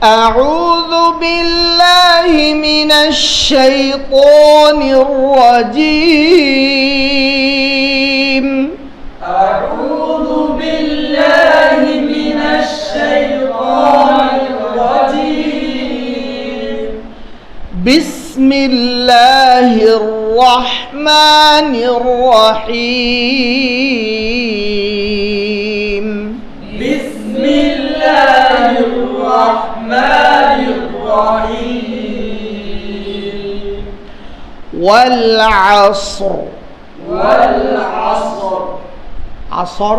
أعوذ بالله من الشيطان الرجيم أعوذ بالله من الشيطان الرجيم بسم الله الرحمن الرحيم بسم الله الرحمن الرحيم والعصر والعصر আসর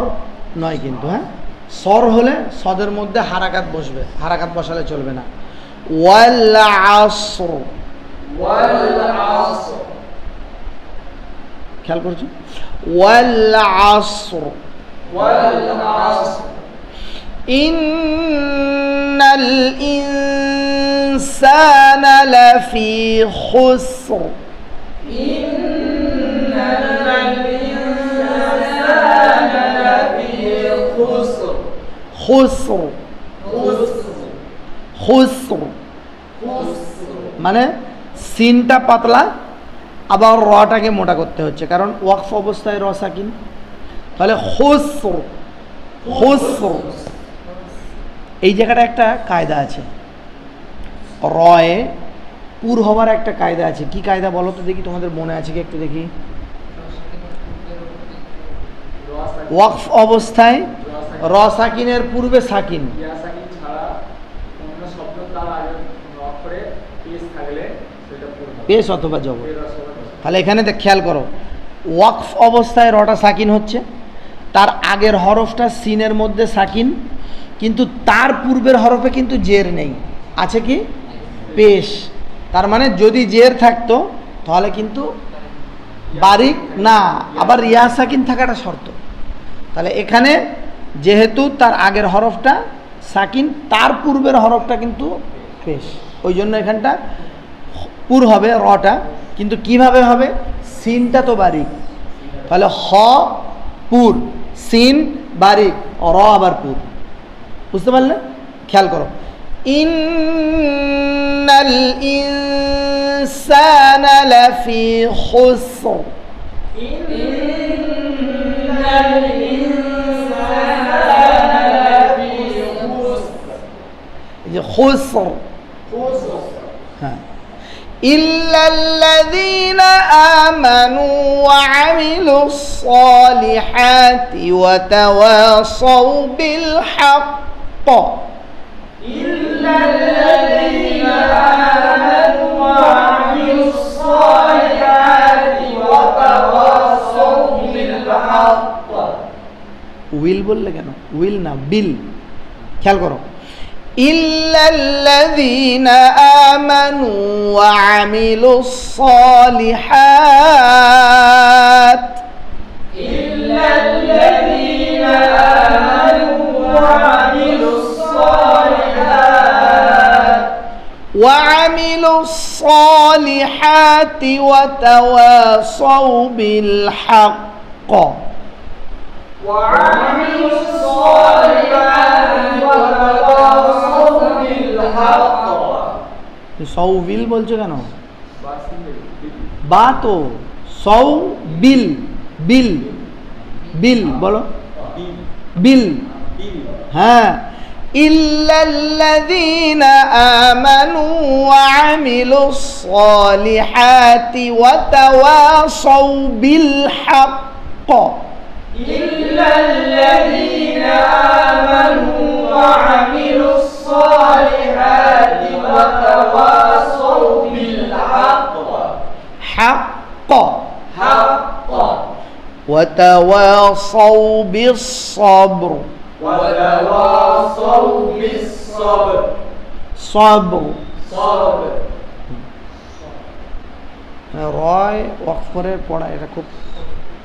নয় কিন্তু, হ্যাঁ, সর হলে সদের মধ্যে হারাকাত বসবে, হারাকাত বসালে চলবে না। ওয়াল আসর, والعصر খেয়াল করছো? ওয়াল আসর والعصر ইন্নাল ইনসানা লাফি খুসর إن الإنسان لفي خسر খুসর খুসর মানে সিনটা পাতলা, আবার রটাকে মোটা করতে হচ্ছে, কারণ ওয়াকফ অবস্থায় র সাকিন। তাহলে খুসর খুসর, এই জায়গাটা একটা কায়দা আছে, রয়ে পুর হওয়ার একটা কায়দা আছে। কি কায়দা বলো তো দেখি, তোমাদের মনে আছে কি একটু দেখি। ওয়াকফ অবস্থায় র সাকিনের পূর্বে সাকিন, পেশ অথবা জবর। তাহলে এখানে খেয়াল করো, ওয়াকফ অবস্থায় রটা সাকিন হচ্ছে, তার আগের হরফটা সিনের মধ্যে সাকিন, কিন্তু তার পূর্বের হরফে কিন্তু জের নেই, আছে কি পেশ। তার মানে যদি জের থাকতো তাহলে কিন্তু বারিক না, আবার রিয়া সাকিন থাকাটা শর্ত। তাহলে এখানে যেহেতু তার আগের হরফটা সাকিন, তার পূর্বের হরফটা কিন্তু পেশ, ওই জন্য এখানটা পুর হবে রটা। কিন্তু কিভাবে হবে? সিনটা তো বারিক, তাহলে হ পুর, সিন বারিক, র আবার পুর। বুঝতে পারলে? খেয়াল করো, ইন্নাল ইনসানা লাফি খুসর, إن الإنسان لفي خسر এই যে খুসর, হ্যাঁ, إلا الذين آمنوا وعملوا الصالحات وتواصوا بالحق. إلا الذين آمنوا وعملوا الصالحات وتواصوا بالحق. উইল বললে কেন? উইল না, বিল। খেয়াল করো, إلا الذين آمنوا وعملوا الصالحات. إلا الذين آمنوا وعملوا الصالحات وعملوا الصالحات وتواصوا بالحق. وعملوا الصالحات وتواصوا بالحق. সৌ বিল বলছো কেন? বা তো সৌ বিল, বিল বিল বলো, বিল, হ্যাঁ। إلا الذين آمنوا وعملوا الصالحات وتواصوا بالحق. إلا الذين آمنوا وعملوا الصالحات وتواصوا بالحق. حق حق وتواصوا بالصبر. وتواصوا بالصبر. صبر صبر. রয় ওয়াকফ করে পড়া এটা খুব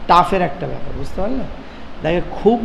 টাফের একটা ব্যাপার, বুঝতে পারলে? দেখে খুব